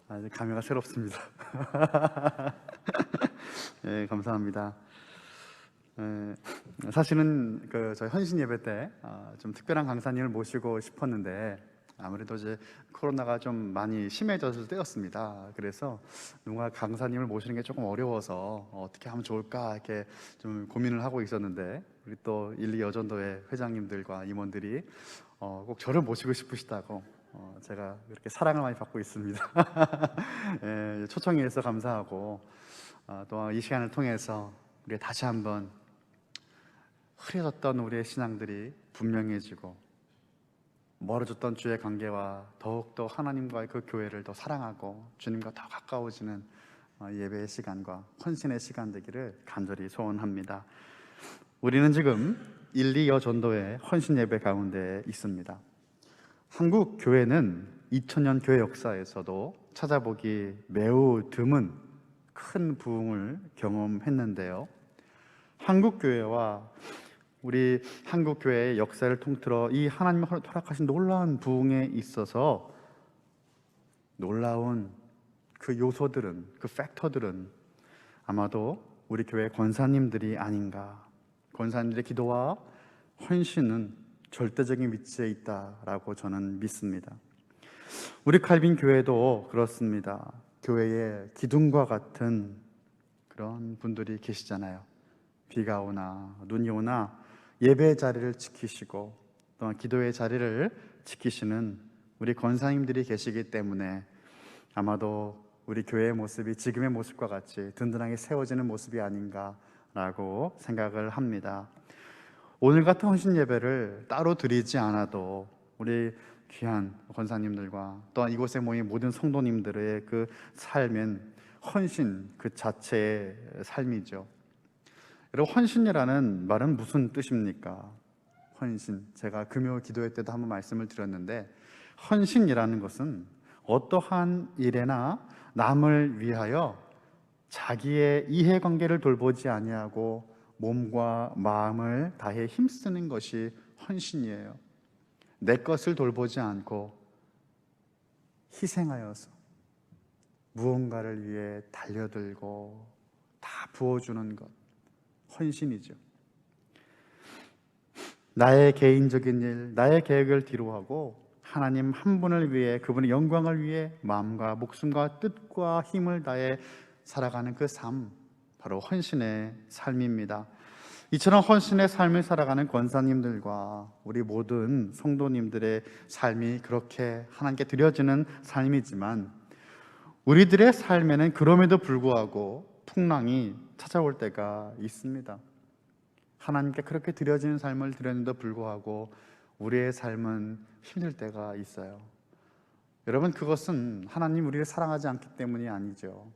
아주 감회가 새롭습니다. 네, 감사합니다. 사실은 저희 헌신 예배 때 좀 특별한 강사님을 모시고 싶었는데 아무래도 이제 코로나가 좀 많이 심해졌을 때였습니다. 그래서 누가 강사님을 모시는 게 조금 어려워서 어떻게 하면 좋을까 이렇게 좀 고민을 하고 있었는데, 우리 또 1, 2 여전도회 회장님들과 임원들이 꼭 저를 모시고 싶으시다고 제가 그렇게 사랑을 많이 받고 있습니다. 예, 초청해 주셔서 감사하고, 또 이 시간을 통해서 우리 다시 한번 흐려졌던 우리의 신앙들이 분명해지고, 멀어졌던 주의 관계와 더욱더 하나님과의 그 교회를 더 사랑하고 주님과 더 가까워지는 예배의 시간과 헌신의 시간 되기를 간절히 소원합니다. 우리는 지금 1, 2 여전도회 헌신 예배 가운데 있습니다. 한국 교회는 2000년 교회 역사에서도 찾아보기 매우 드문 큰 부흥을 경험했는데요, 한국 교회와 우리 한국 교회의 역사를 통틀어 이 하나님이 허락하신 놀라운 부흥에 있어서 놀라운 그 요소들은, 그 팩터들은 아마도 우리 교회 권사님들이 아닌가. 권사님들의 기도와 헌신은 절대적인 위치에 있다라고 저는 믿습니다. 우리 칼빈 교회도 그렇습니다. 교회에 기둥과 같은 그런 분들이 계시잖아요. 비가 오나 눈이 오나 예배의 자리를 지키시고 또 기도의 자리를 지키시는 우리 권사님들이 계시기 때문에 아마도 우리 교회의 모습이 지금의 모습과 같이 든든하게 세워지는 모습이 아닌가라고 생각을 합니다. 오늘 같은 헌신 예배를 따로 드리지 않아도 우리 귀한 권사님들과 또한 이곳에 모인 모든 성도님들의 그 삶은 헌신 그 자체의 삶이죠. 여러분, 헌신이라는 말은 무슨 뜻입니까? 헌신, 제가 금요 기도회 때도 한번 말씀을 드렸는데, 헌신이라는 것은 어떠한 일에나 남을 위하여 자기의 이해관계를 돌보지 아니하고 몸과 마음을 다해 힘쓰는 것이 헌신이에요. 내 것을 돌보지 않고 희생하여서 무언가를 위해 달려들고 다 부어주는 것, 헌신이죠. 나의 개인적인 일, 나의 계획을 뒤로하고 하나님 한 분을 위해, 그분의 영광을 위해 마음과 목숨과 뜻과 힘을 다해 살아가는 그 삶, 바로 헌신의 삶입니다. 이처럼 헌신의 삶을 살아가는 권사님들과 우리 모든 성도님들의 삶이 그렇게 하나님께 드려지는 삶이지만, 우리들의 삶에는 그럼에도 불구하고 풍랑이 찾아올 때가 있습니다. 하나님께 그렇게 드려지는 삶을 드렸는데도 불구하고 우리의 삶은 힘들 때가 있어요. 여러분, 그것은 하나님 우리를 사랑하지 않기 때문이 아니죠.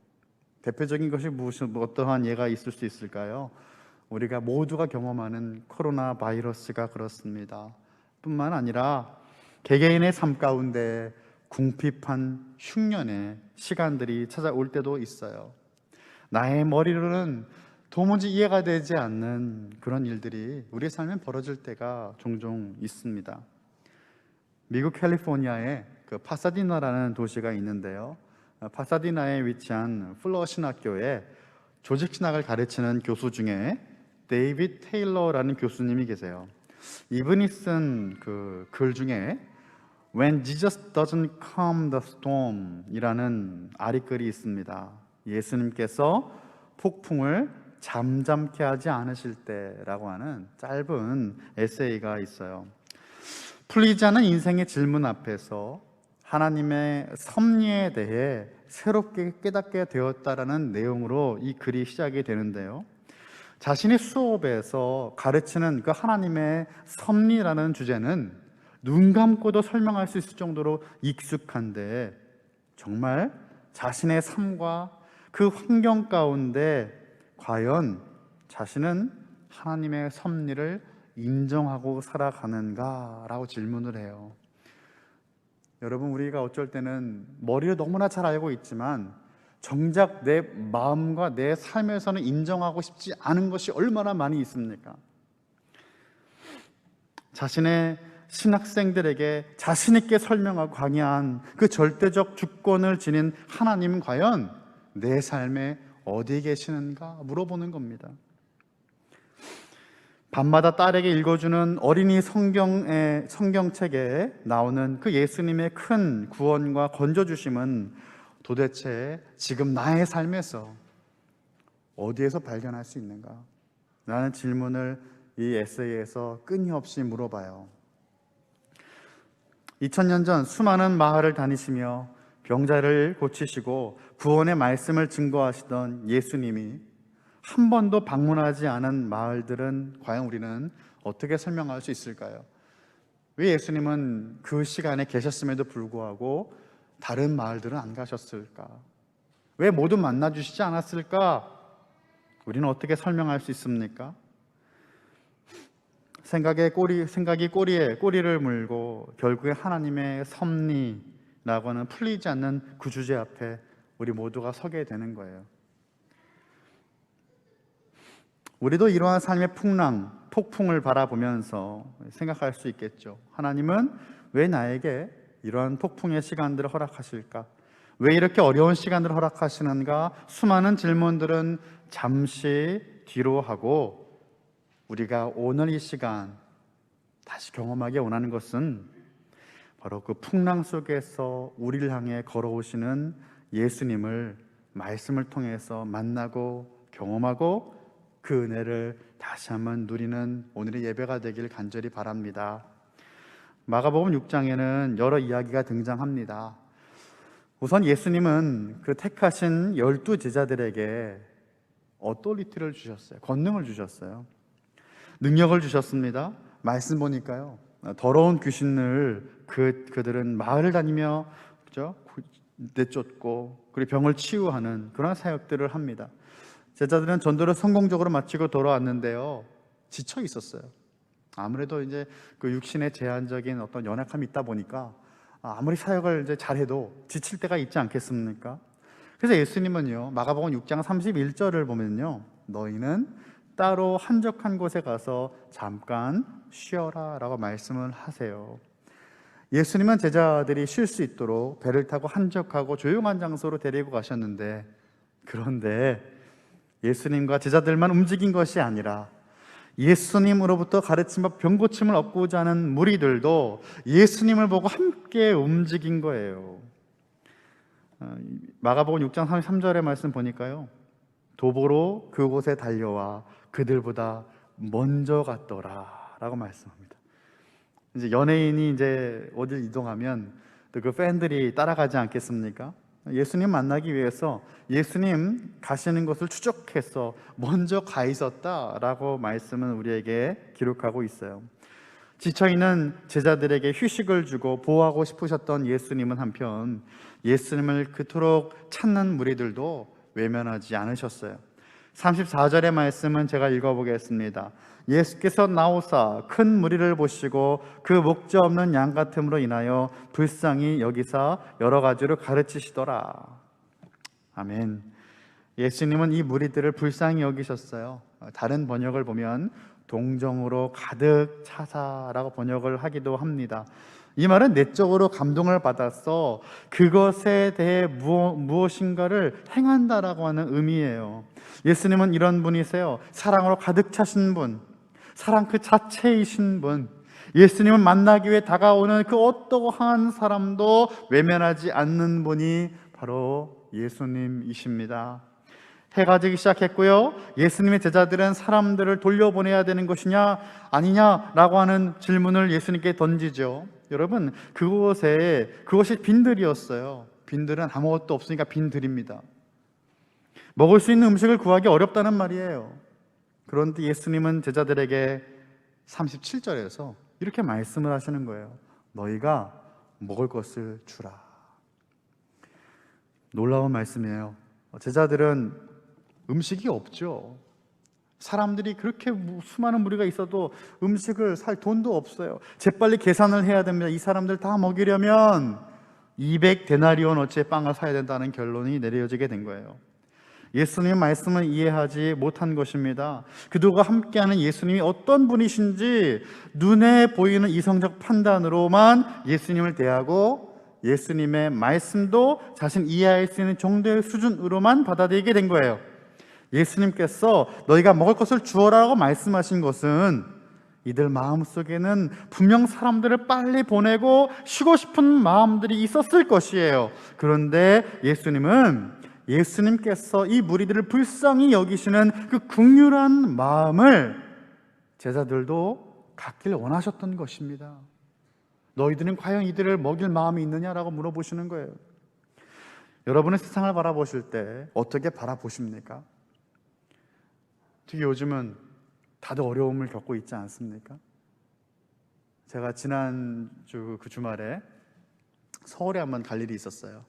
대표적인 것이 어떠한 예가 있을 수 있을까요? 우리가 모두가 경험하는 코로나 바이러스가 그렇습니다. 뿐만 아니라 개개인의 삶 가운데 궁핍한 흉년의 시간들이 찾아올 때도 있어요. 나의 머리로는 도무지 이해가 되지 않는 그런 일들이 우리의 삶에 벌어질 때가 종종 있습니다. 미국 캘리포니아에 그 파사디나라는 도시가 있는데요, 파사디나에 위치한 플러신 학교에 조직신학을 가르치는 교수 중에 데이비드 테일러라는 교수님이 계세요. 이분이 쓴 그 글 중에 When Jesus doesn't calm the storm 이라는 아리글이 있습니다. 예수님께서 폭풍을 잠잠케 하지 않으실 때라고 하는 짧은 에세이가 있어요. 풀리지 않은 인생의 질문 앞에서 하나님의 섭리에 대해 새롭게 깨닫게 되었다라는 내용으로 이 글이 시작이 되는데요, 자신의 수업에서 가르치는 그 하나님의 섭리라는 주제는 눈 감고도 설명할 수 있을 정도로 익숙한데, 정말 자신의 삶과 그 환경 가운데 과연 자신은 하나님의 섭리를 인정하고 살아가는가? 라고 질문을 해요. 여러분, 우리가 어쩔 때는 머리를 너무나 잘 알고 있지만 정작 내 마음과 내 삶에서는 인정하고 싶지 않은 것이 얼마나 많이 있습니까? 자신의 신학생들에게 자신 있게 설명하고 강의한 그 절대적 주권을 지닌 하나님, 과연 내 삶에 어디에 계시는가 물어보는 겁니다. 밤마다 딸에게 읽어주는 어린이 성경책에 나오는 그 예수님의 큰 구원과 건져주심은 도대체 지금 나의 삶에서 어디에서 발견할 수 있는가? 라는 질문을 이 에세이에서 끊임없이 물어봐요. 2000년 전 수많은 마을을 다니시며 병자를 고치시고 구원의 말씀을 증거하시던 예수님이 한 번도 방문하지 않은 마을들은 과연 우리는 어떻게 설명할 수 있을까요? 왜 예수님은 그 시간에 계셨음에도 불구하고 다른 마을들은 안 가셨을까? 왜 모두 만나주시지 않았을까? 우리는 어떻게 설명할 수 있습니까? 생각이 꼬리에 꼬리를 물고 결국에 하나님의 섭리라고는 풀리지 않는 그 주제 앞에 우리 모두가 서게 되는 거예요. 우리도 이러한 삶의 폭풍을 바라보면서 생각할 수 있겠죠. 하나님은 왜 나에게 이러한 폭풍의 시간들을 허락하실까? 왜 이렇게 어려운 시간들을 허락하시는가? 수많은 질문들은 잠시 뒤로 하고 우리가 오늘 이 시간 다시 경험하게 원하는 것은 바로 그 풍랑 속에서 우리를 향해 걸어오시는 예수님을 말씀을 통해서 만나고 경험하고 그 은혜를 다시 한번 누리는 오늘의 예배가 되길 간절히 바랍니다. 마가복음 6장에는 여러 이야기가 등장합니다. 우선 예수님은 그 택하신 12 제자들에게 어토리티를 주셨어요. 권능을 주셨어요. 능력을 주셨습니다. 말씀 보니까요, 더러운 귀신을 그들은 마을을 다니며 그죠? 내쫓고 그리고 병을 치유하는 그런 사역들을 합니다. 제자들은 전도를 성공적으로 마치고 돌아왔는데요, 지쳐 있었어요. 아무래도 이제 그 육신의 제한적인 어떤 연약함이 있다 보니까 아무리 사역을 이제 잘해도 지칠 때가 있지 않겠습니까? 그래서 예수님은요, 마가복음 6장 31절을 보면요, 너희는 따로 한적한 곳에 가서 잠깐 쉬어라 라고 말씀을 하세요. 예수님은 제자들이 쉴 수 있도록 배를 타고 한적하고 조용한 장소로 데리고 가셨는데, 그런데 예수님과 제자들만 움직인 것이 아니라 예수님으로부터 가르침과 병고침을 얻고자 하는 무리들도 예수님을 보고 함께 움직인 거예요. 마가복음 6장 33절의 말씀 보니까요, 도보로 그곳에 달려와 그들보다 먼저 갔더라 라고 말씀합니다. 이제 연예인이 이제 어딜 이동하면 또 그 팬들이 따라가지 않겠습니까? 예수님 만나기 위해서 예수님 가시는 곳을 추적해서 먼저 가 있었다라고 말씀은 우리에게 기록하고 있어요. 지쳐있는 제자들에게 휴식을 주고 보호하고 싶으셨던 예수님은 한편 예수님을 그토록 찾는 무리들도 외면하지 않으셨어요. 34절의 말씀은 제가 읽어보겠습니다. 예수께서 나오사 큰 무리를 보시고 그 목자 없는 양 같음으로 인하여 불쌍히 여기사 여러 가지로 가르치시더라. 아멘. 예수님은 이 무리들을 불쌍히 여기셨어요. 다른 번역을 보면 동정으로 가득 차사라고 번역을 하기도 합니다. 이 말은 내적으로 감동을 받아서 그것에 대해 무엇인가를 행한다라고 하는 의미예요. 예수님은 이런 분이세요. 사랑으로 가득 차신 분, 사랑 그 자체이신 분, 예수님을 만나기 위해 다가오는 그 어떠한 사람도 외면하지 않는 분이 바로 예수님이십니다. 해가 지기 시작했고요, 예수님의 제자들은 사람들을 돌려보내야 되는 것이냐 아니냐라고 하는 질문을 예수님께 던지죠. 여러분, 그것이 빈들이었어요. 빈들은 아무것도 없으니까 빈들입니다. 먹을 수 있는 음식을 구하기 어렵다는 말이에요. 그런데 예수님은 제자들에게 37절에서 이렇게 말씀을 하시는 거예요. 너희가 먹을 것을 주라. 놀라운 말씀이에요. 제자들은 음식이 없죠. 사람들이 그렇게 수많은 무리가 있어도 음식을 살 돈도 없어요. 재빨리 계산을 해야 됩니다. 이 사람들 다 먹이려면 200데나리온 어치의 빵을 사야 된다는 결론이 내려지게 된 거예요. 예수님의 말씀을 이해하지 못한 것입니다. 그들과 함께하는 예수님이 어떤 분이신지 눈에 보이는 이성적 판단으로만 예수님을 대하고 예수님의 말씀도 자신 이해할 수 있는 정도의 수준으로만 받아들이게 된 거예요. 예수님께서 너희가 먹을 것을 주어라고 말씀하신 것은 이들 마음속에는 분명 사람들을 빨리 보내고 쉬고 싶은 마음들이 있었을 것이에요. 그런데 예수님께서 이 무리들을 불쌍히 여기시는 그 긍휼한 마음을 제자들도 갖길 원하셨던 것입니다. 너희들은 과연 이들을 먹일 마음이 있느냐라고 물어보시는 거예요. 여러분은 세상을 바라보실 때 어떻게 바라보십니까? 특히 요즘은 다들 어려움을 겪고 있지 않습니까? 제가 지난주 그 주말에 서울에 한번 갈 일이 있었어요.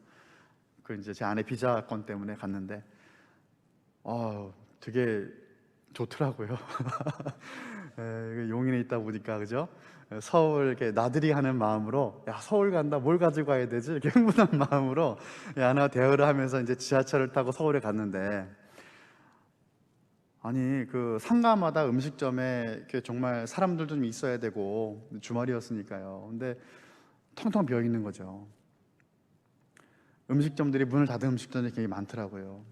이제 제 아내 비자 건 때문에 갔는데 되게 좋더라고요. 용인에 있다 보니까 그죠? 서울 이렇게 나들이 하는 마음으로 서울 간다 뭘 가지고 가야 되지 이렇게 흥분한 마음으로 아내와 대화를 하면서 이제 지하철을 타고 서울에 갔는데 아니 그 상가마다 음식점에 이렇게 정말 사람들도 좀 있어야 되고 주말이었으니까요. 근데 텅텅 비어 있는 거죠. 음식점들이 문을 닫은 음식점들이 굉장히 많더라고요.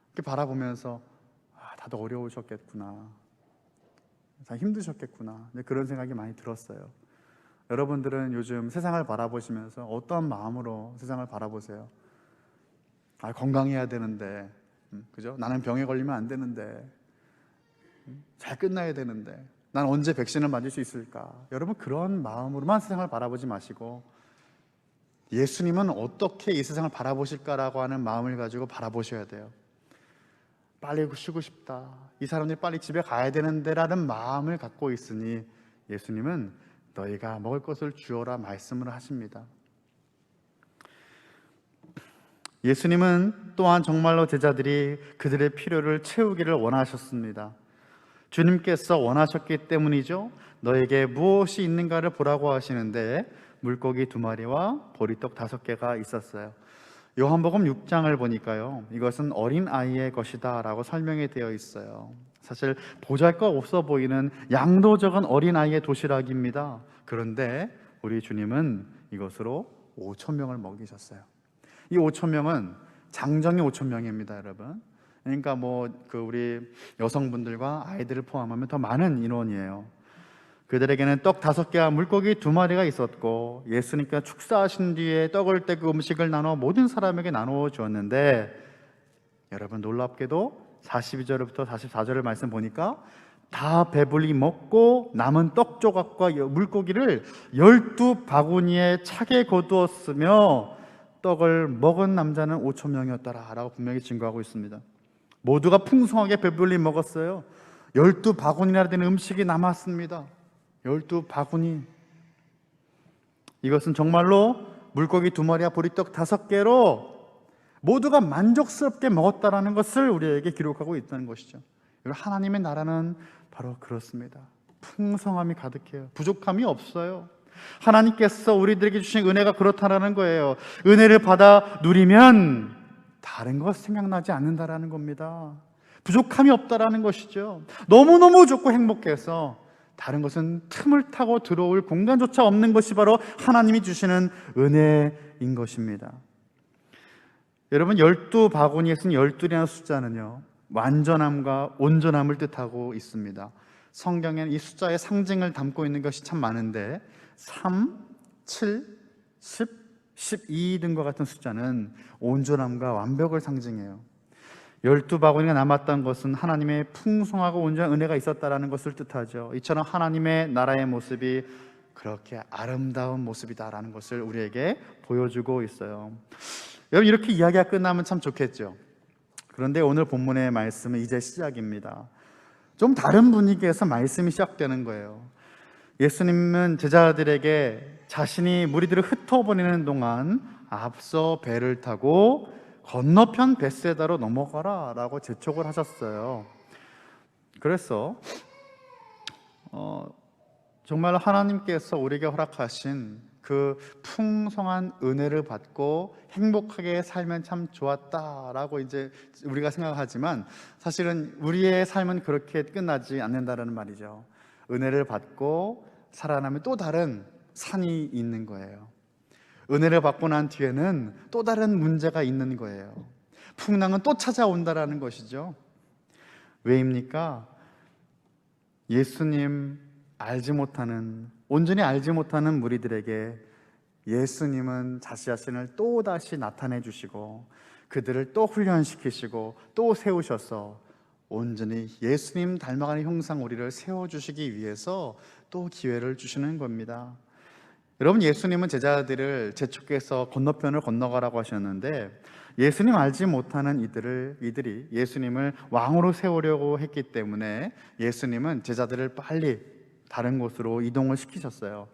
이렇게 바라보면서 다들 어려우셨겠구나, 참 힘드셨겠구나, 그런 생각이 많이 들었어요. 여러분들은 요즘 세상을 바라보시면서 어떤 마음으로 세상을 바라보세요? 건강해야 되는데, 그죠? 나는 병에 걸리면 안 되는데, 잘 끝나야 되는데, 난 언제 백신을 맞을 수 있을까? 여러분 그런 마음으로만 세상을 바라보지 마시고 예수님은 어떻게 이 세상을 바라보실까라고 하는 마음을 가지고 바라보셔야 돼요. 빨리 쉬고 싶다, 이 사람들이 빨리 집에 가야 되는데 라는 마음을 갖고 있으니 예수님은 너희가 먹을 것을 주어라 말씀을 하십니다. 예수님은 또한 정말로 제자들이 그들의 필요를 채우기를 원하셨습니다. 주님께서 원하셨기 때문이죠. 너에게 무엇이 있는가를 보라고 하시는데 물고기 2마리와 보리떡 5개가 있었어요. 요한복음 6장을 보니까요, 이것은 어린아이의 것이다 라고 설명이 되어 있어요. 사실 보잘것 없어 보이는 양도 적은 어린아이의 도시락입니다. 그런데 우리 주님은 이것으로 5,000명을 먹이셨어요. 이 5,000명은 장정의 5,000명입니다, 여러분. 그러니까 우리 여성분들과 아이들을 포함하면 더 많은 인원이에요. 그들에게는 떡 5개와 물고기 2마리가 있었고 예수님께서 축사하신 뒤에 떡을 떼고 음식을 나눠 모든 사람에게 나누어 주었는데, 여러분 놀랍게도 42절부터 44절을 말씀 보니까 다 배불리 먹고 남은 떡 조각과 물고기를 12바구니에 차게 거두었으며 떡을 먹은 남자는 5,000명이었더라 라고 분명히 증거하고 있습니다. 모두가 풍성하게 배불리 먹었어요. 12바구니나 되는 음식이 남았습니다. 12바구니. 이것은 정말로 물고기 2마리와 보리떡 5개로 모두가 만족스럽게 먹었다라는 것을 우리에게 기록하고 있다는 것이죠. 하나님의 나라는 바로 그렇습니다. 풍성함이 가득해요. 부족함이 없어요. 하나님께서 우리들에게 주신 은혜가 그렇다라는 거예요. 은혜를 받아 누리면 다른 것 생각나지 않는다라는 겁니다. 부족함이 없다라는 것이죠. 너무너무 좋고 행복해서 다른 것은 틈을 타고 들어올 공간조차 없는 것이 바로 하나님이 주시는 은혜인 것입니다. 여러분 12바구니에 쓴 12라는 숫자는요, 완전함과 온전함을 뜻하고 있습니다. 성경에는 이 숫자의 상징을 담고 있는 것이 참 많은데 3, 7, 10, 12 등과 같은 숫자는 온전함과 완벽을 상징해요. 12바구니가 남았던 것은 하나님의 풍성하고 온전한 은혜가 있었다는 것을 뜻하죠. 이처럼 하나님의 나라의 모습이 그렇게 아름다운 모습이다라는 것을 우리에게 보여주고 있어요. 여러분 이렇게 이야기가 끝나면 참 좋겠죠. 그런데 오늘 본문의 말씀은 이제 시작입니다. 좀 다른 분위기에서 말씀이 시작되는 거예요. 예수님은 제자들에게 자신이 무리들을 흩어보내는 동안 앞서 배를 타고 건너편 벳세다로 넘어가라 라고 재촉을 하셨어요. 그래서 정말 하나님께서 우리에게 허락하신 그 풍성한 은혜를 받고 행복하게 살면 참 좋았다라고 이제 우리가 생각하지만 사실은 우리의 삶은 그렇게 끝나지 않는다라는 말이죠. 은혜를 받고 살아나면 또 다른 산이 있는 거예요. 은혜를 받고 난 뒤에는 또 다른 문제가 있는 거예요. 풍랑은 또 찾아온다라는 것이죠. 왜입니까? 예수님 온전히 알지 못하는 무리들에게 예수님은 자신을 또다시 나타내 주시고 그들을 또 훈련시키시고 또 세우셔서 온전히 예수님 닮아가는 형상 우리를 세워주시기 위해서 또 기회를 주시는 겁니다. 여러분, 예수님은 제자들을 재촉해서 건너편을 건너가라고 하셨는데 예수님 알지 못하는 이들이 예수님을 왕으로 세우려고 했기 때문에 예수님은 제자들을 빨리 다른 곳으로 이동을 시키셨어요.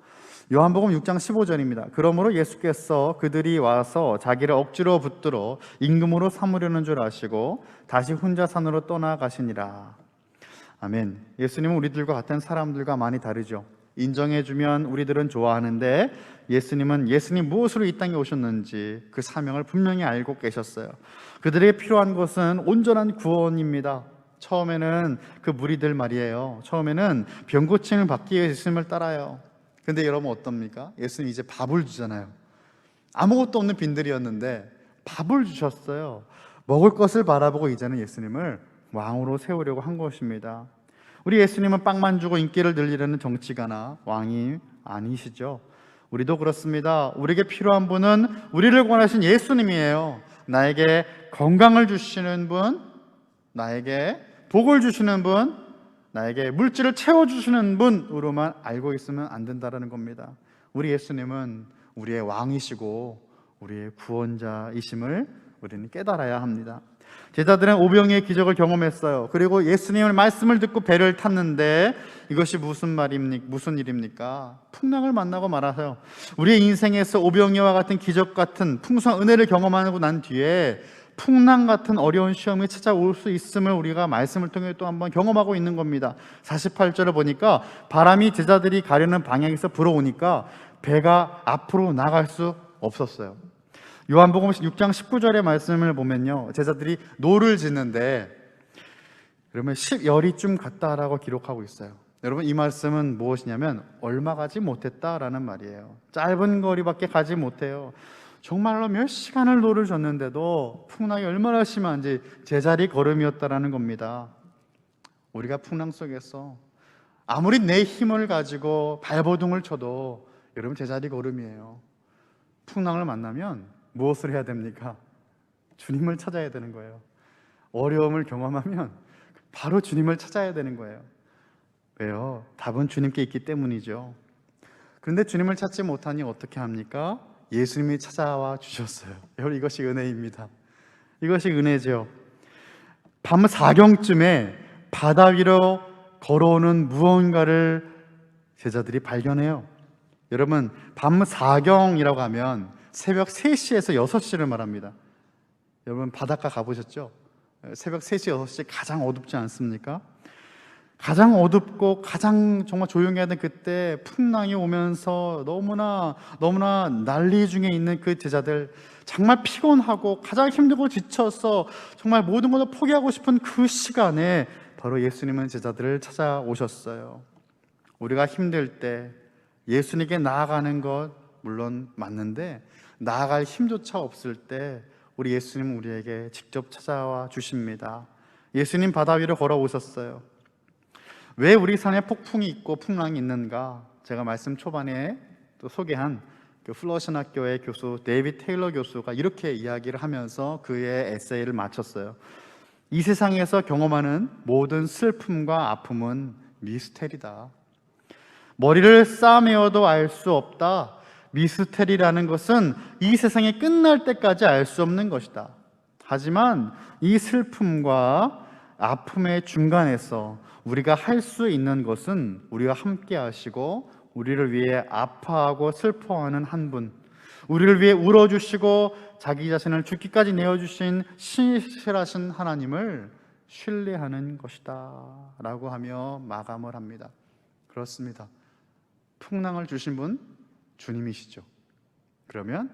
요한복음 6장 15절입니다. 그러므로 예수께서 그들이 와서 자기를 억지로 붙들어 임금으로 삼으려는 줄 아시고 다시 혼자 산으로 떠나가시니라. 아멘. 예수님은 우리들과 같은 사람들과 많이 다르죠. 인정해주면 우리들은 좋아하는데 예수님 무엇으로 이 땅에 오셨는지 그 사명을 분명히 알고 계셨어요. 그들에게 필요한 것은 온전한 구원입니다. 처음에는 그 무리들 말이에요. 처음에는 병고침을 받기 위해 예수님을 따라요. 근데 여러분 어떻습니까? 예수님 이제 밥을 주잖아요. 아무것도 없는 빈들이었는데 밥을 주셨어요. 먹을 것을 바라보고 이제는 예수님을 왕으로 세우려고 한 것입니다. 우리 예수님은 빵만 주고 인기를 늘리려는 정치가나 왕이 아니시죠. 우리도 그렇습니다. 우리에게 필요한 분은 우리를 권하신 예수님이에요. 나에게 건강을 주시는 분, 나에게 복을 주시는 분, 나에게 물질을 채워주시는 분으로만 알고 있으면 안 된다는 겁니다. 우리 예수님은 우리의 왕이시고 우리의 구원자이심을 우리는 깨달아야 합니다. 제자들은 오병이의 기적을 경험했어요. 그리고 예수님의 말씀을 듣고 배를 탔는데 이것이 무슨 일입니까? 풍랑을 만나고 말아서요. 우리의 인생에서 오병이와 같은 기적 같은 풍성한 은혜를 경험하고 난 뒤에 풍랑 같은 어려운 시험이 찾아올 수 있음을 우리가 말씀을 통해 또 한번 경험하고 있는 겁니다. 48절을 보니까 바람이 제자들이 가려는 방향에서 불어오니까 배가 앞으로 나갈 수 없었어요. 요한복음 6장 19절의 말씀을 보면요, 제자들이 노를 짓는데 그러면 10여리쯤 갔다라고 기록하고 있어요. 여러분, 이 말씀은 무엇이냐면 얼마 가지 못했다라는 말이에요. 짧은 거리밖에 가지 못해요. 정말로 몇 시간을 노를 졌는데도 풍랑이 얼마나 심한지 제자리 걸음이었다라는 겁니다. 우리가 풍랑 속에서 아무리 내 힘을 가지고 발버둥을 쳐도 여러분 제자리 걸음이에요. 풍랑을 만나면 무엇을 해야 됩니까? 주님을 찾아야 되는 거예요. 어려움을 경험하면 바로 주님을 찾아야 되는 거예요. 왜요? 답은 주님께 있기 때문이죠. 그런데 주님을 찾지 못하니 어떻게 합니까? 예수님이 찾아와 주셨어요. 여러분, 이것이 은혜입니다. 이것이 은혜죠. 밤 4경쯤에 바다 위로 걸어오는 무언가를 제자들이 발견해요. 여러분, 밤 4경이라고 하면 새벽 3시에서 6시를 말합니다. 여러분, 바닷가 가보셨죠? 새벽 3시, 6시 가장 어둡지 않습니까? 가장 어둡고 가장 정말 조용해야 되는 그때 풍랑이 오면서 너무나 난리 중에 있는 그 제자들, 정말 피곤하고 가장 힘들고 지쳐서 정말 모든 것을 포기하고 싶은 그 시간에 바로 예수님은 제자들을 찾아오셨어요. 우리가 힘들 때 예수님께 나아가는 것 물론 맞는데 나아갈 힘조차 없을 때 우리 예수님은 우리에게 직접 찾아와 주십니다. 예수님 바다 위로 걸어오셨어요. 왜 우리 삶에 폭풍이 있고 풍랑이 있는가? 제가 말씀 초반에 또 소개한 그 플러신 학교의 교수 데이빗 테일러 교수가 이렇게 이야기를 하면서 그의 에세이를 마쳤어요. 이 세상에서 경험하는 모든 슬픔과 아픔은 미스테리다. 머리를 싸매어도 알 수 없다. 미스테리라는 것은 이 세상이 끝날 때까지 알 수 없는 것이다. 하지만 이 슬픔과 아픔의 중간에서 우리가 할 수 있는 것은 우리와 함께 하시고 우리를 위해 아파하고 슬퍼하는 한 분, 우리를 위해 울어주시고 자기 자신을 죽기까지 내어주신 신실하신 하나님을 신뢰하는 것이다 라고 하며 마감을 합니다. 그렇습니다. 풍랑을 주신 분, 주님이시죠. 그러면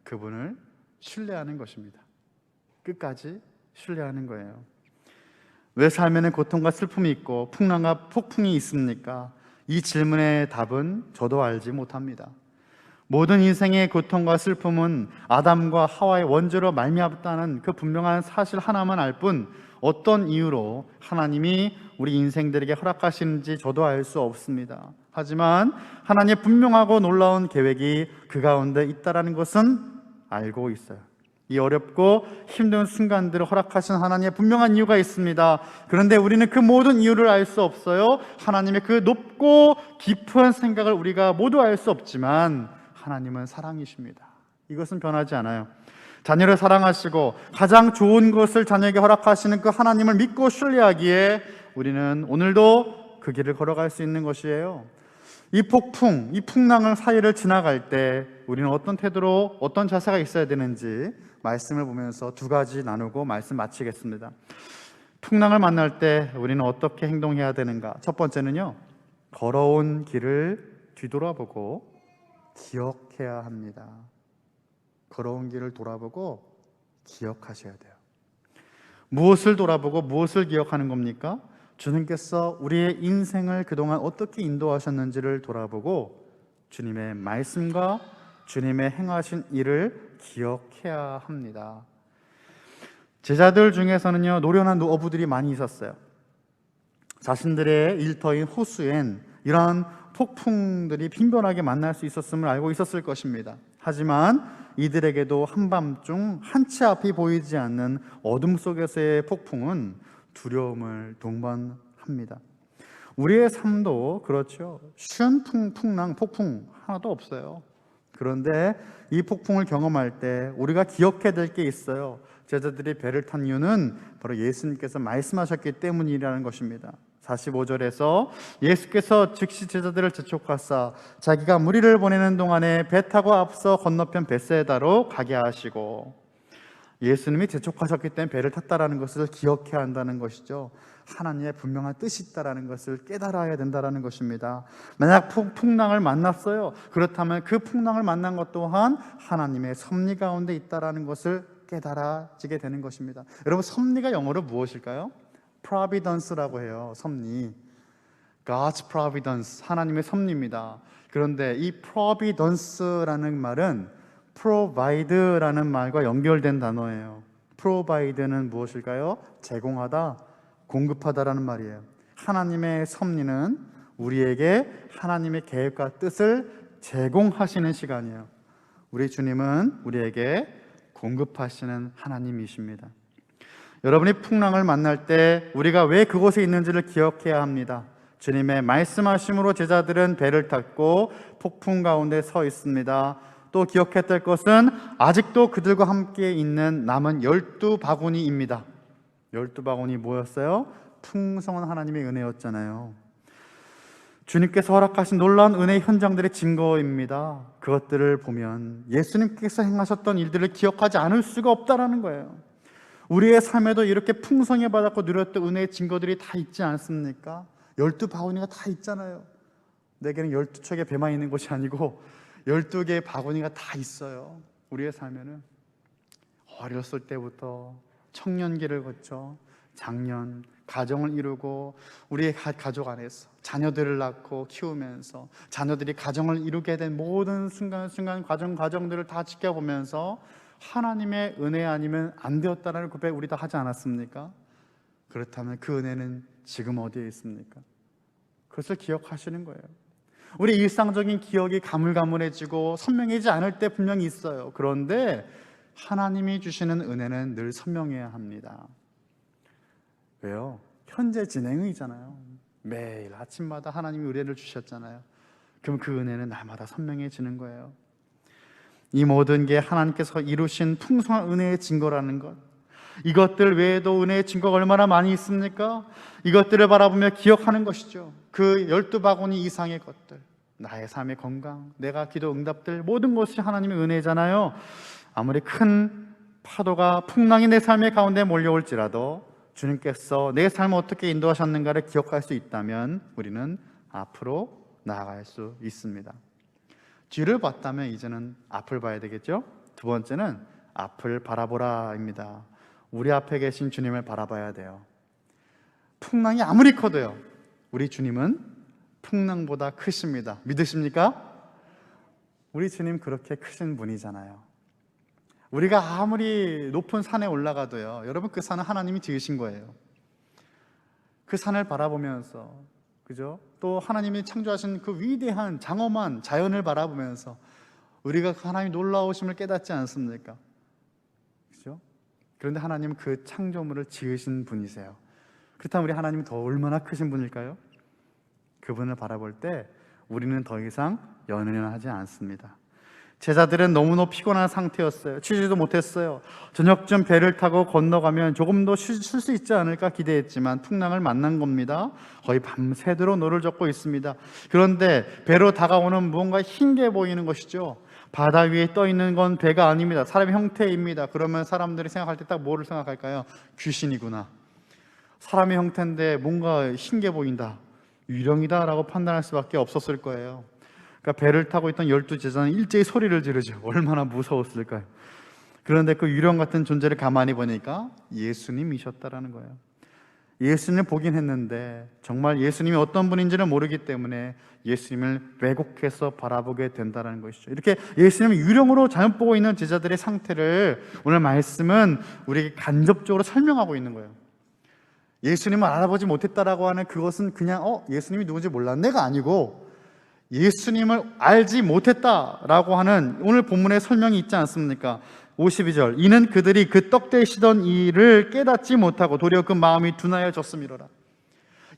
그분을 신뢰하는 것입니다. 끝까지 신뢰하는 거예요. 왜 삶에는 고통과 슬픔이 있고 풍랑과 폭풍이 있습니까? 이 질문의 답은 저도 알지 못합니다. 모든 인생의 고통과 슬픔은 아담과 하와의 원죄로 말미암았다는 그 분명한 사실 하나만 알 뿐, 어떤 이유로 하나님이 우리 인생들에게 허락하시는지 저도 알 수 없습니다. 하지만 하나님의 분명하고 놀라운 계획이 그 가운데 있다는 것은 알고 있어요. 이 어렵고 힘든 순간들을 허락하신 하나님의 분명한 이유가 있습니다. 그런데 우리는 그 모든 이유를 알 수 없어요. 하나님의 그 높고 깊은 생각을 우리가 모두 알 수 없지만 하나님은 사랑이십니다. 이것은 변하지 않아요. 자녀를 사랑하시고 가장 좋은 것을 자녀에게 허락하시는 그 하나님을 믿고 신뢰하기에 우리는 오늘도 그 길을 걸어갈 수 있는 것이에요. 이 폭풍, 이 풍랑을 사이를 지나갈 때 우리는 어떤 태도로, 어떤 자세가 있어야 되는지 말씀을 보면서 두 가지 나누고 말씀 마치겠습니다. 풍랑을 만날 때 우리는 어떻게 행동해야 되는가? 첫 번째는요, 걸어온 길을 뒤돌아보고 기억해야 합니다. 걸어온 길을 돌아보고 기억하셔야 돼요. 무엇을 돌아보고 무엇을 기억하는 겁니까? 주님께서 우리의 인생을 그동안 어떻게 인도하셨는지를 돌아보고 주님의 말씀과 주님의 행하신 일을 기억해야 합니다. 제자들 중에서는요, 노련한 어부들이 많이 있었어요. 자신들의 일터인 호수엔 이러한 폭풍들이 빈번하게 만날 수 있었음을 알고 있었을 것입니다. 하지만 이들에게도 한밤중 한치 앞이 보이지 않는 어둠 속에서의 폭풍은 두려움을 동반합니다. 우리의 삶도 그렇죠. 쉬운 풍랑, 폭풍 하나도 없어요. 그런데 이 폭풍을 경험할 때 우리가 기억해야 될 게 있어요. 제자들이 배를 탄 이유는 바로 예수님께서 말씀하셨기 때문이라는 것입니다. 45절에서 예수께서 즉시 제자들을 재촉하사 자기가 무리를 보내는 동안에 배 타고 앞서 건너편 벳사이다로 가게 하시고, 예수님이 재촉하셨기 때문에 배를 탔다라는 것을 기억해야 한다는 것이죠. 하나님의 분명한 뜻이 있다라는 것을 깨달아야 된다라는 것입니다. 만약 풍랑을 만났어요. 그렇다면 그 풍랑을 만난 것 또한 하나님의 섭리 가운데 있다라는 것을 깨달아지게 되는 것입니다. 여러분, 섭리가 영어로 무엇일까요? providence라고 해요. 섭리. God's providence, 하나님의 섭리입니다. 그런데 이 providence라는 말은 provide라는 말과 연결된 단어예요. provide는 무엇일까요? 제공하다, 공급하다라는 말이에요. 하나님의 섭리는 우리에게 하나님의 계획과 뜻을 제공하시는 시간이에요. 우리 주님은 우리에게 공급하시는 하나님이십니다. 여러분이 풍랑을 만날 때 우리가 왜 그곳에 있는지를 기억해야 합니다. 주님의 말씀하심으로 제자들은 배를 탔고 폭풍 가운데 서 있습니다. 또 기억해야 될 것은 아직도 그들과 함께 있는 남은 12바구니입니다. 12바구니 뭐였어요? 풍성한 하나님의 은혜였잖아요. 주님께서 허락하신 놀라운 은혜의 현장들의 증거입니다. 그것들을 보면 예수님께서 행하셨던 일들을 기억하지 않을 수가 없다라는 거예요. 우리의 삶에도 이렇게 풍성히 받았고 누렸던 은혜의 증거들이 다 있지 않습니까? 12바구니가 다 있잖아요. 내게는 12척의 배만 있는 것이 아니고 12개의 바구니가 다 있어요. 우리의 삶에는 어렸을 때부터 청년기를 거쳐 장년, 가정을 이루고 우리의 가족 안에서 자녀들을 낳고 키우면서 자녀들이 가정을 이루게 된 모든 순간순간 과정들을 다 지켜보면서 하나님의 은혜 아니면 안 되었다는 고백 우리 다 하지 않았습니까? 그렇다면 그 은혜는 지금 어디에 있습니까? 그것을 기억하시는 거예요. 우리 일상적인 기억이 가물가물해지고 선명해지지 않을 때 분명히 있어요. 그런데 하나님이 주시는 은혜는 늘 선명해야 합니다. 왜요? 현재 진행이잖아요. 매일 아침마다 하나님이 은혜를 주셨잖아요. 그럼 그 은혜는 날마다 선명해지는 거예요. 이 모든 게 하나님께서 이루신 풍성한 은혜의 증거라는 것, 이것들 외에도 은혜의 증거가 얼마나 많이 있습니까? 이것들을 바라보며 기억하는 것이죠. 그 12바구니 이상의 것들, 나의 삶의 건강, 내가 기도 응답들, 모든 것이 하나님의 은혜잖아요. 아무리 큰 파도가 풍랑이 내 삶의 가운데 몰려올지라도 주님께서 내 삶을 어떻게 인도하셨는가를 기억할 수 있다면 우리는 앞으로 나아갈 수 있습니다. 뒤를 봤다면 이제는 앞을 봐야 되겠죠? 두 번째는 앞을 바라보라입니다. 우리 앞에 계신 주님을 바라봐야 돼요. 풍랑이 아무리 커도요, 우리 주님은 풍랑보다 크십니다. 믿으십니까? 우리 주님 그렇게 크신 분이잖아요. 우리가 아무리 높은 산에 올라가도요, 여러분 그 산은 하나님이 지으신 거예요. 그 산을 바라보면서, 그죠? 또 하나님이 창조하신 그 위대한 장엄한 자연을 바라보면서 우리가 하나님의 놀라우심을 깨닫지 않습니까? 그죠? 그런데 하나님은 그 창조물을 지으신 분이세요. 그렇다면 우리 하나님이 더 얼마나 크신 분일까요? 그분을 바라볼 때 우리는 더 이상 연연하지 않습니다. 제자들은 너무나 피곤한 상태였어요. 쉬지도 못했어요. 저녁쯤 배를 타고 건너가면 조금 더 쉴 수 있지 않을까 기대했지만 풍랑을 만난 겁니다. 거의 밤새도록 노를 젓고 있습니다. 그런데 배로 다가오는 무언가 흰 게 보이는 것이죠. 바다 위에 떠 있는 건 배가 아닙니다. 사람의 형태입니다. 그러면 사람들이 생각할 때 딱 뭐를 생각할까요? 귀신이구나. 사람의 형태인데 뭔가 흰 게 보인다, 유령이다 라고 판단할 수밖에 없었을 거예요. 그러니까 배를 타고 있던 12제자는 일제히 소리를 지르죠. 얼마나 무서웠을까요? 그런데 그 유령 같은 존재를 가만히 보니까 예수님이셨다라는 거예요. 예수님을 보긴 했는데 정말 예수님이 어떤 분인지는 모르기 때문에 예수님을 왜곡해서 바라보게 된다는 것이죠. 이렇게 예수님을 유령으로 잘못 보고 있는 제자들의 상태를 오늘 말씀은 우리에게 간접적으로 설명하고 있는 거예요. 예수님을 알아보지 못했다라고 하는 그것은 그냥 예수님이 누군지 몰랐네가 아니고 예수님을 알지 못했다라고 하는 오늘 본문의 설명이 있지 않습니까? 52절, 이는 그들이 그 떡 되시던 일을 깨닫지 못하고 도리어 그 마음이 둔하여졌음이로라.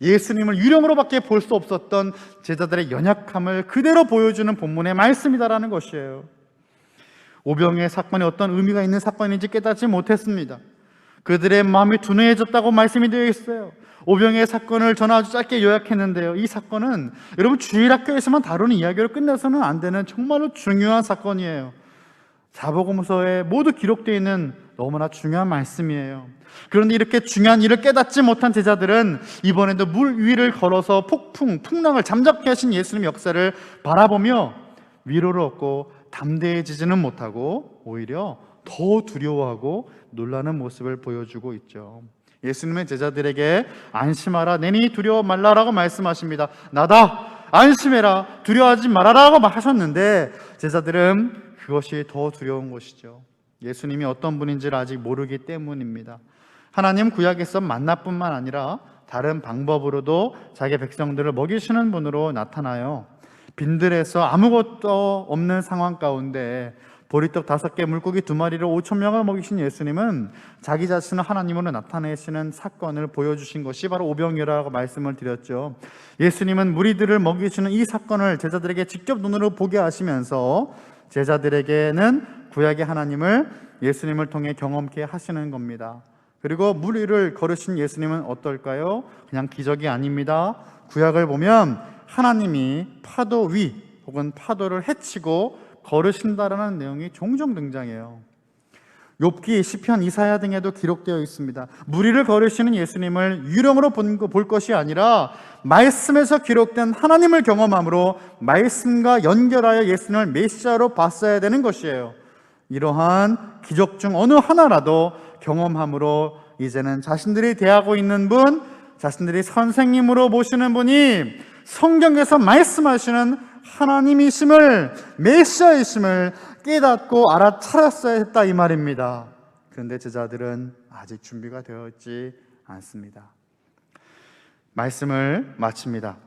예수님을 유령으로밖에 볼 수 없었던 제자들의 연약함을 그대로 보여주는 본문의 말씀이다라는 것이에요. 오병이의 사건이 어떤 의미가 있는 사건인지 깨닫지 못했습니다. 그들의 마음이 둔해졌다고 말씀이 되어 있어요. 오병이의 사건을 저는 아주 짧게 요약했는데요, 이 사건은 여러분 주일학교에서만 다루는 이야기로 끝내서는 안 되는 정말로 중요한 사건이에요. 사복음서에 모두 기록되어 있는 너무나 중요한 말씀이에요. 그런데 이렇게 중요한 일을 깨닫지 못한 제자들은 이번에도 물 위를 걸어서 풍랑을 잠잠케 하신 예수님의 역사를 바라보며 위로를 얻고 담대해지지는 못하고 오히려 더 두려워하고 놀라는 모습을 보여주고 있죠. 예수님의 제자들에게 안심하라, 내니 두려워 말라라고 말씀하십니다. 나다, 안심해라, 두려워하지 말아라고 하셨는데 제자들은 그것이 더 두려운 것이죠. 예수님이 어떤 분인지를 아직 모르기 때문입니다. 하나님 구약에서 만나뿐만 아니라 다른 방법으로도 자기 백성들을 먹이시는 분으로 나타나요. 빈들에서 아무것도 없는 상황 가운데 보리떡 5개, 물고기 2마리로 5,000명을 먹이신 예수님은 자기 자신을 하나님으로 나타내시는 사건을 보여주신 것이 바로 오병이라고 말씀을 드렸죠. 예수님은 무리들을 먹이시는 이 사건을 제자들에게 직접 눈으로 보게 하시면서 제자들에게는 구약의 하나님을 예수님을 통해 경험케 하시는 겁니다. 그리고 물 위를 걸으신 예수님은 어떨까요? 그냥 기적이 아닙니다. 구약을 보면 하나님이 파도 위 혹은 파도를 헤치고 걸으신다라는 내용이 종종 등장해요. 욥기, 시편, 이사야 등에도 기록되어 있습니다. 물 위를 걸으시는 예수님을 유령으로 볼 것이 아니라 말씀에서 기록된 하나님을 경험함으로 말씀과 연결하여 예수님을 메시아로 봤어야 되는 것이에요. 이러한 기적 중 어느 하나라도 경험함으로 이제는 자신들이 대하고 있는 분, 자신들이 선생님으로 모시는 분이 성경에서 말씀하시는 하나님이심을, 메시아이심을 깨닫고 알아차렸어야 했다 이 말입니다. 그런데 제자들은 아직 준비가 되어 있지 않습니다. 말씀을 마칩니다.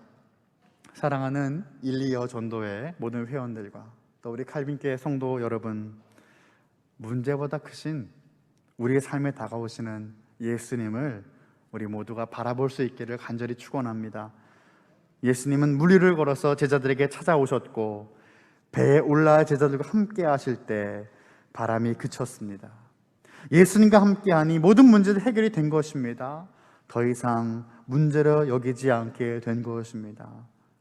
사랑하는 1,2여 전도회 모든 회원들과 또 우리 칼빈교회 성도 여러분, 문제보다 크신 우리의 삶에 다가오시는 예수님을 우리 모두가 바라볼 수 있기를 간절히 축원합니다. 예수님은 물 위를 걸어서 제자들에게 찾아오셨고 배에 올라 제자들과 함께 하실 때 바람이 그쳤습니다. 예수님과 함께하니 모든 문제도 해결이 된 것입니다. 더 이상 문제로 여기지 않게 된 것입니다.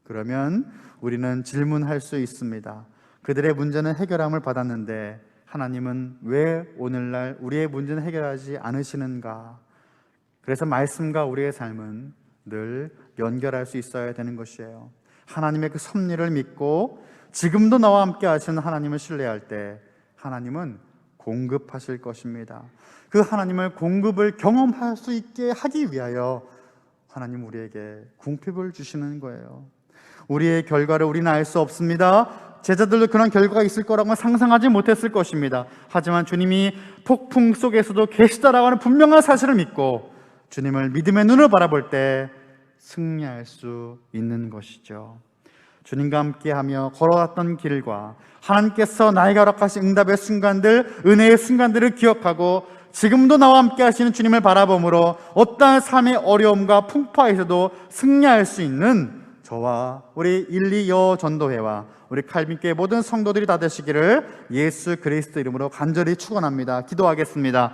그러면 우리는 질문할 수 있습니다. 그들의 문제는 해결함을 받았는데 하나님은 왜 오늘날 우리의 문제는 해결하지 않으시는가? 그래서 말씀과 우리의 삶은 늘 연결할 수 있어야 되는 것이에요. 하나님의 그 섭리를 믿고 지금도 나와 함께 하시는 하나님을 신뢰할 때 하나님은 공급하실 것입니다. 그 하나님을 공급을 경험할 수 있게 하기 위하여 하나님 우리에게 궁핍을 주시는 거예요. 우리의 결과를 우리는 알 수 없습니다. 제자들도 그런 결과가 있을 거라고는 상상하지 못했을 것입니다. 하지만 주님이 폭풍 속에서도 계시다라고 하는 분명한 사실을 믿고 주님을 믿음의 눈으로 바라볼 때 승리할 수 있는 것이죠. 주님과 함께하며 걸어왔던 길과 하나님께서 나에게 허락하신 응답의 순간들, 은혜의 순간들을 기억하고 지금도 나와 함께 하시는 주님을 바라봄으로 어떠한 삶의 어려움과 풍파에서도 승리할 수 있는 저와 우리 1.2 전도회와 우리 칼빈교회 모든 성도들이 다 되시기를 예수 그리스도 이름으로 간절히 축원합니다. 기도하겠습니다.